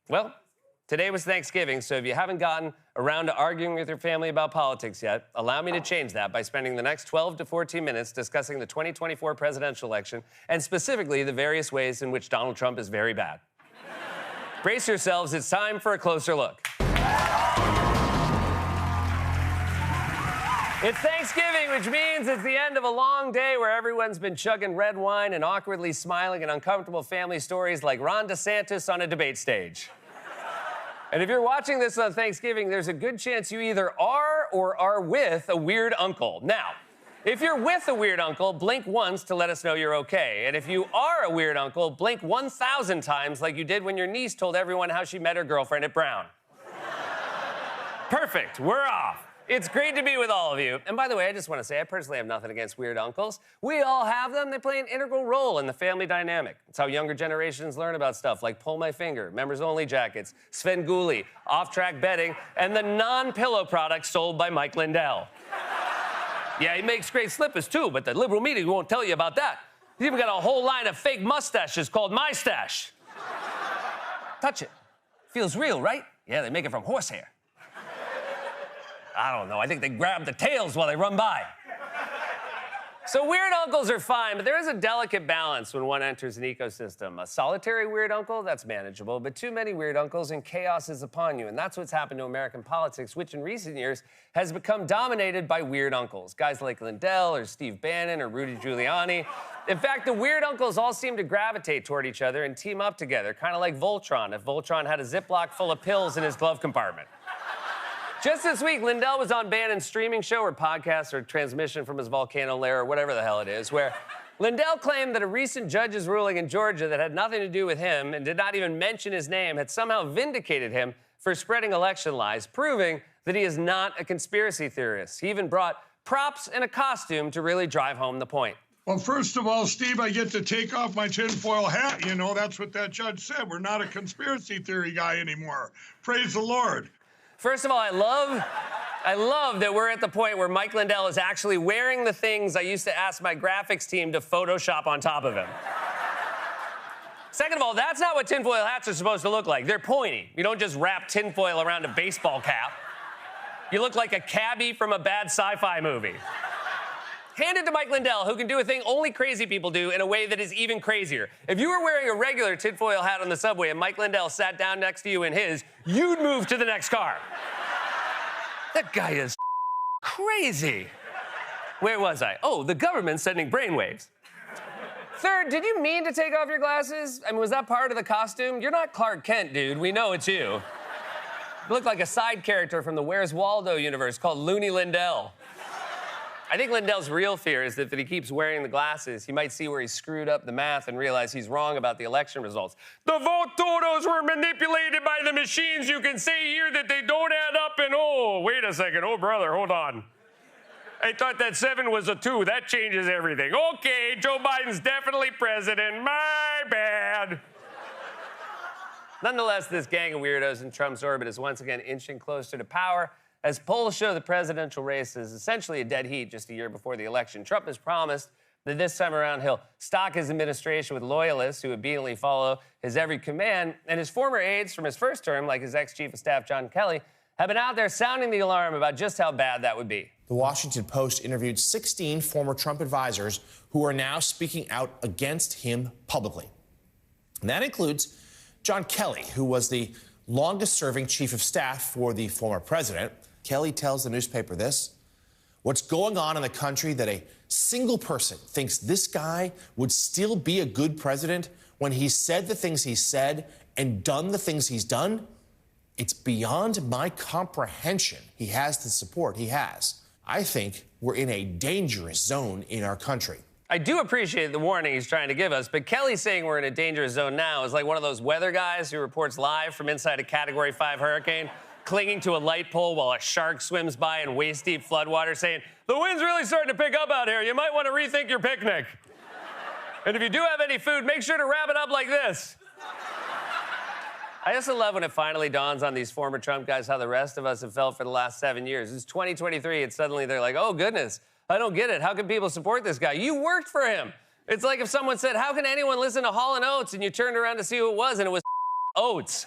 Well, today was Thanksgiving, so if you haven't gotten around to arguing with your family about politics yet, allow me to change that by spending the next 12 to 14 minutes discussing the 2024 presidential election and specifically the various ways in which Donald Trump is very bad. Brace yourselves, it's time for a closer look. It's Thanksgiving, which means it's the end of a long day where everyone's been chugging red wine and awkwardly smiling at uncomfortable family stories like Ron DeSantis on a debate stage. And if you're watching this on Thanksgiving, there's a good chance you either are or are with a weird uncle. Now, if you're with a weird uncle, blink once to let us know you're okay. And if you are a weird uncle, blink 1,000 times like you did when your niece told everyone how she met her girlfriend at Brown. Perfect, we're off. It's great to be with all of you. And by the way, I just want to say I personally have nothing against weird uncles. We all have them. They play an integral role in the family dynamic. It's how younger generations learn about stuff like Pull My Finger, members-only jackets, Svengoolie, off-track betting, and the non-pillow products sold by Mike Lindell. Yeah, he makes great slippers too, but the liberal media won't tell you about that. He's even got a whole line of fake mustaches called My Stash. Touch it. Feels real, right? Yeah, they make it from horsehair. I don't know. I think they grab the tails while they run by. So weird uncles are fine, but there is a delicate balance when one enters an ecosystem. A solitary weird uncle, that's manageable, but too many weird uncles and chaos is upon you. And that's what's happened to American politics, which in recent years has become dominated by weird uncles. Guys like Lindell or Steve Bannon or Rudy Giuliani. In fact, the weird uncles all seem to gravitate toward each other and team up together, kind of like Voltron, if Voltron had a Ziploc full of pills in his glove compartment. Just this week, Lindell was on Bannon's streaming show or podcast or transmission from his volcano lair or whatever the hell it is, where Lindell claimed that a recent judge's ruling in Georgia that had nothing to do with him and did not even mention his name had somehow vindicated him for spreading election lies, proving that he is not a conspiracy theorist. He even brought props and a costume to really drive home the point. Well, first of all, Steve, I get to take off my tinfoil hat. You know, that's what that judge said. We're not a conspiracy theory guy anymore. Praise the Lord. First of all, I love that we're at the point where Mike Lindell is actually wearing the things I used to ask my graphics team to Photoshop on top of him. Second of all, that's not what tinfoil hats are supposed to look like. They're pointy. You don't just wrap tinfoil around a baseball cap. You look like a cabbie from a bad sci-fi movie. Hand it to Mike Lindell, who can do a thing only crazy people do in a way that is even crazier. If you were wearing a regular tinfoil hat on the subway and Mike Lindell sat down next to you in his, you'd move to the next car. That guy is crazy. Where was I? Oh, the government's sending brainwaves. Third, did you mean to take off your glasses? I mean, was that part of the costume? You're not Clark Kent, dude. We know it's you. You look like a side character from the Where's Waldo universe called Looney Lindell. I think Lindell's real fear is that if he keeps wearing the glasses, he might see where he screwed up the math and realize he's wrong about the election results. The vote totals were manipulated by the machines. You can say here that they don't add up and oh, wait a second. Oh, brother, hold on. I thought that 7 was a 2. That changes everything. Okay, Joe Biden's definitely president. My bad. Nonetheless, this gang of weirdos in Trump's orbit is once again inching closer to power. As polls show, the presidential race is essentially a dead heat just a year before the election. Trump has promised that this time around he'll stock his administration with loyalists who obediently follow his every command. And his former aides from his first term, like his ex-chief of staff, John Kelly, have been out there sounding the alarm about just how bad that would be. The Washington Post interviewed 16 former Trump advisors who are now speaking out against him publicly. And that includes John Kelly, who was the longest-serving chief of staff for the former president. Kelly tells the newspaper this: what's going on in the country that a single person thinks this guy would still be a good president when he's said the things he's said and done the things he's done? It's beyond my comprehension. He has the support he has. I think we're in a dangerous zone in our country. I do appreciate the warning he's trying to give us, but Kelly saying we're in a dangerous zone now is like one of those weather guys who reports live from inside a Category 5 hurricane, clinging to a light pole while a shark swims by in waist-deep floodwater saying, the wind's really starting to pick up out here. You might want to rethink your picnic. And if you do have any food, make sure to wrap it up like this. I also love when it finally dawns on these former Trump guys how the rest of us have felt for the last 7 years. It's 2023, and suddenly they're like, oh, goodness, I don't get it. How can people support this guy? You worked for him. It's like if someone said, how can anyone listen to Hall & Oates? And you turned around to see who it was, and it was Oates.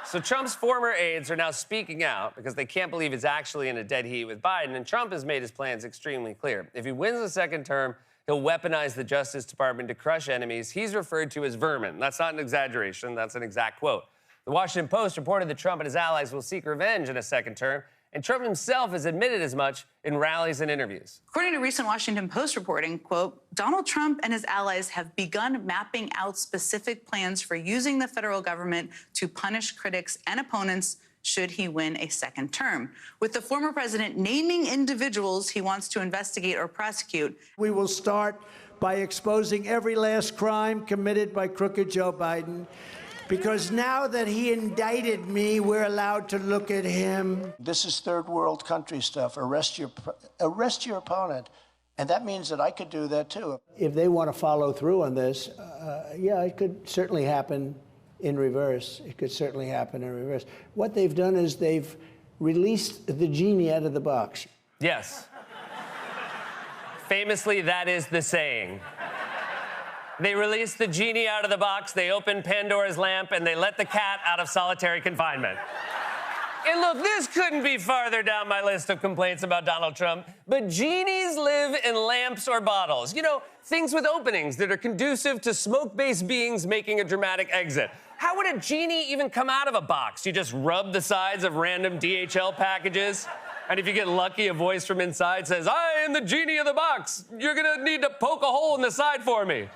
So Trump's former aides are now speaking out because they can't believe he's actually in a dead heat with Biden, and Trump has made his plans extremely clear. If he wins the second term, he'll weaponize the Justice Department to crush enemies he's referred to as vermin. That's not an exaggeration, that's an exact quote. The Washington Post reported that Trump and his allies will seek revenge in a second term, and Trump himself has admitted as much in rallies and interviews. According to recent Washington Post reporting, quote, Donald Trump and his allies have begun mapping out specific plans for using the federal government to punish critics and opponents should he win a second term, with the former president naming individuals he wants to investigate or prosecute. We will start by exposing every last crime committed by crooked Joe Biden, because now that he indicted me, we're allowed to look at him. This is third world country stuff. Arrest your opponent. And that means that I could do that too. If they want to follow through on this, yeah, it could certainly happen in reverse. It could certainly happen in reverse. What they've done is they've released the genie out of the box. Yes. Famously, that is the saying. They released the genie out of the box, they opened Pandora's lamp, and they let the cat out of solitary confinement. And look, this couldn't be farther down my list of complaints about Donald Trump, but genies live in lamps or bottles. You know, things with openings that are conducive to smoke-based beings making a dramatic exit. How would a genie even come out of a box? You just rub the sides of random DHL packages? And if you get lucky, a voice from inside says, I am the genie of the box. You're gonna need to poke a hole in the side for me.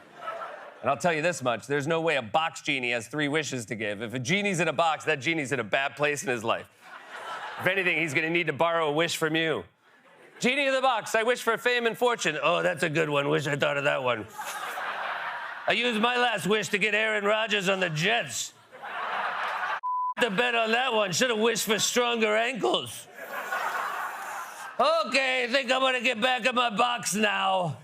And I'll tell you this much, there's no way a box genie has 3 wishes to give. If a genie's in a box, that genie's in a bad place in his life. If anything, he's gonna need to borrow a wish from you. Genie of the box, I wish for fame and fortune. Oh, that's a good one, wish I thought of that one. I used my last wish to get Aaron Rodgers on the Jets. The bet on that one, should've wished for stronger ankles. Okay, I think I'm gonna get back in my box now.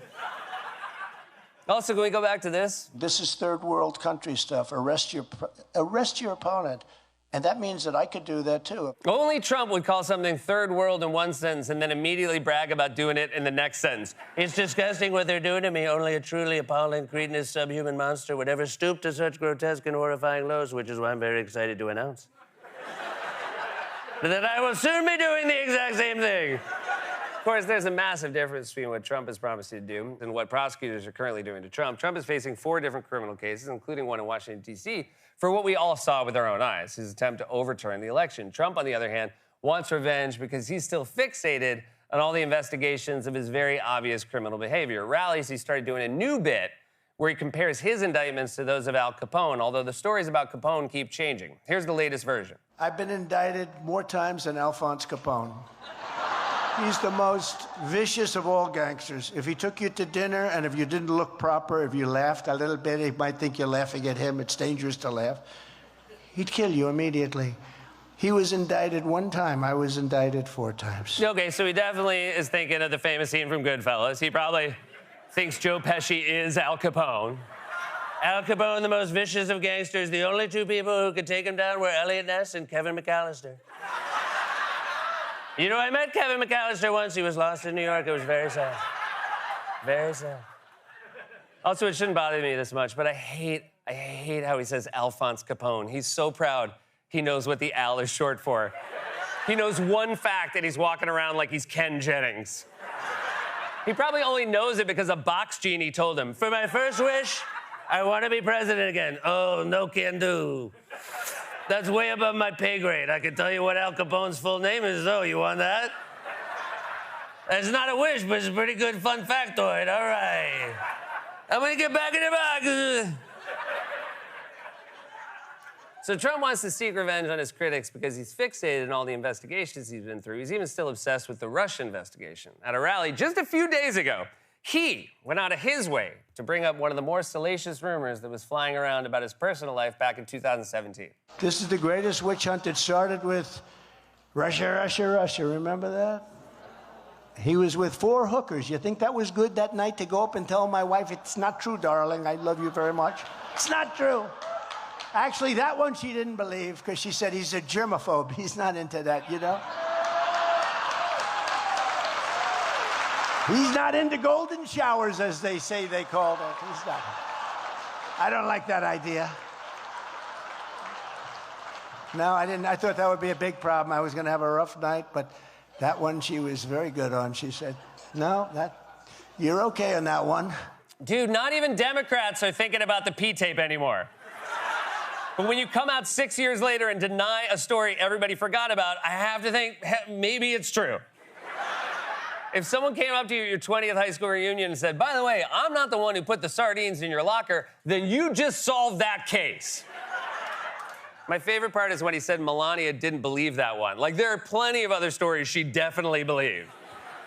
Also, can we go back to this? This is third world country stuff. Arrest your opponent. And that means that I could do that too. Only Trump would call something third world in one sentence and then immediately brag about doing it in the next sentence. It's disgusting what they're doing to me. Only a truly appalling, cretinous, subhuman monster would ever stoop to such grotesque and horrifying lows, which is why I'm very excited to announce that I will soon be doing the exact same thing. Of course, there's a massive difference between what Trump has promised to do and what prosecutors are currently doing to Trump. Trump is facing 4 different criminal cases, including one in Washington, D.C., for what we all saw with our own eyes, his attempt to overturn the election. Trump, on the other hand, wants revenge because he's still fixated on all the investigations of his very obvious criminal behavior. At rallies, he started doing a new bit where he compares his indictments to those of Al Capone, although the stories about Capone keep changing. Here's the latest version. I've been indicted more times than Alphonse Capone. He's the most vicious of all gangsters. If he took you to dinner and if you didn't look proper, if you laughed a little bit, he might think you're laughing at him. It's dangerous to laugh. He'd kill you immediately. He was indicted 1 time. I was indicted 4 times. Okay, so he definitely is thinking of the famous scene from Goodfellas. He probably thinks Joe Pesci is Al Capone. Al Capone, the most vicious of gangsters. The only 2 people who could take him down were Elliot Ness and Kevin McAllister. You know, I met Kevin McAllister once. He was lost in New York. It was very sad. Very sad. Also, it shouldn't bother me this much, but I hate how he says Alphonse Capone. He's so proud he knows what the Al is short for. He knows 1 fact, and he's walking around like he's Ken Jennings. He probably only knows it because a box genie told him, for my first wish, I want to be president again. Oh, no can do. That's way above my pay grade. I can tell you what Al Capone's full name is, though. You want that? That's not a wish, but it's a pretty good fun factoid. All right. I'm gonna get back in the box. So Trump wants to seek revenge on his critics because he's fixated on all the investigations he's been through. He's even still obsessed with the Russia investigation. At a rally just a few days ago, he went out of his way to bring up one of the more salacious rumors that was flying around about his personal life back in 2017. This is the greatest witch hunt. It started with Russia, Russia, Russia. Remember that? He was with 4 hookers. You think that was good that night to go up and tell my wife, it's not true, darling, I love you very much? It's not true. Actually, that one she didn't believe because she said he's a germaphobe. He's not into that, you know? He's not into golden showers, as they say they call that. He's not. I don't like that idea. No, I didn't. I thought that would be a big problem. I was going to have a rough night, but that one she was very good on. She said, no, you're okay on that one. Dude, not even Democrats are thinking about the P-tape anymore. But when you come out 6 years later and deny a story everybody forgot about, I have to think, maybe it's true. If someone came up to you at your 20th high school reunion and said, by the way, I'm not the one who put the sardines in your locker, then you just solved that case. My favorite part is when he said Melania didn't believe that one. Like, there are plenty of other stories she definitely believed.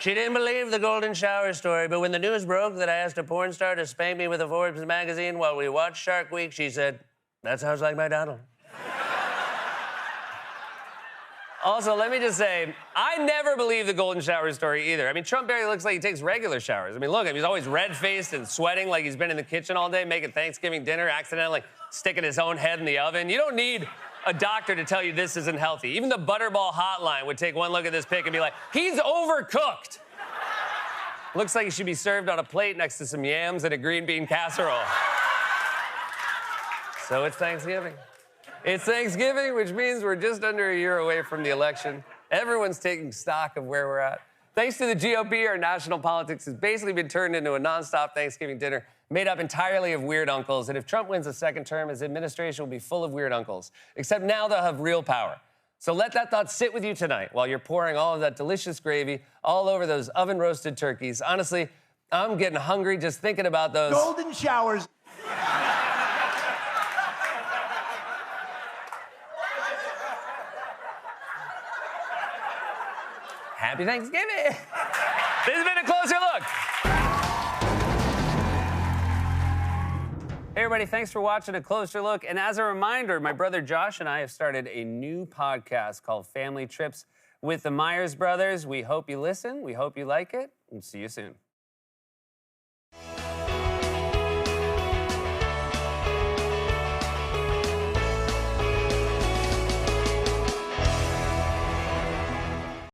She didn't believe the golden shower story, but when the news broke that I asked a porn star to spank me with a Forbes magazine while we watched Shark Week, she said, that sounds like my Donald. Also, let me just say, I never believed the golden shower story either. I mean, Trump barely looks like he takes regular showers. I mean, look at him. He's always red-faced and sweating like he's been in the kitchen all day making Thanksgiving dinner, accidentally sticking his own head in the oven. You don't need a doctor to tell you this isn't healthy. Even the Butterball hotline would take one look at this pic and be like, he's overcooked. Looks like he should be served on a plate next to some yams and a green bean casserole. So it's Thanksgiving. It's Thanksgiving, which means we're just under a year away from the election. Everyone's taking stock of where we're at. Thanks to the GOP, our national politics has basically been turned into a nonstop Thanksgiving dinner made up entirely of weird uncles. And if Trump wins a second term, his administration will be full of weird uncles. Except now they'll have real power. So let that thought sit with you tonight while you're pouring all of that delicious gravy all over those oven-roasted turkeys. Honestly, I'm getting hungry just thinking about those. Golden showers. Happy Thanksgiving! This has been A Closer Look. Hey, everybody, thanks for watching A Closer Look. And as a reminder, my brother Josh and I have started a new podcast called Family Trips with the Myers Brothers. We hope you listen. We hope you like it. And see you soon.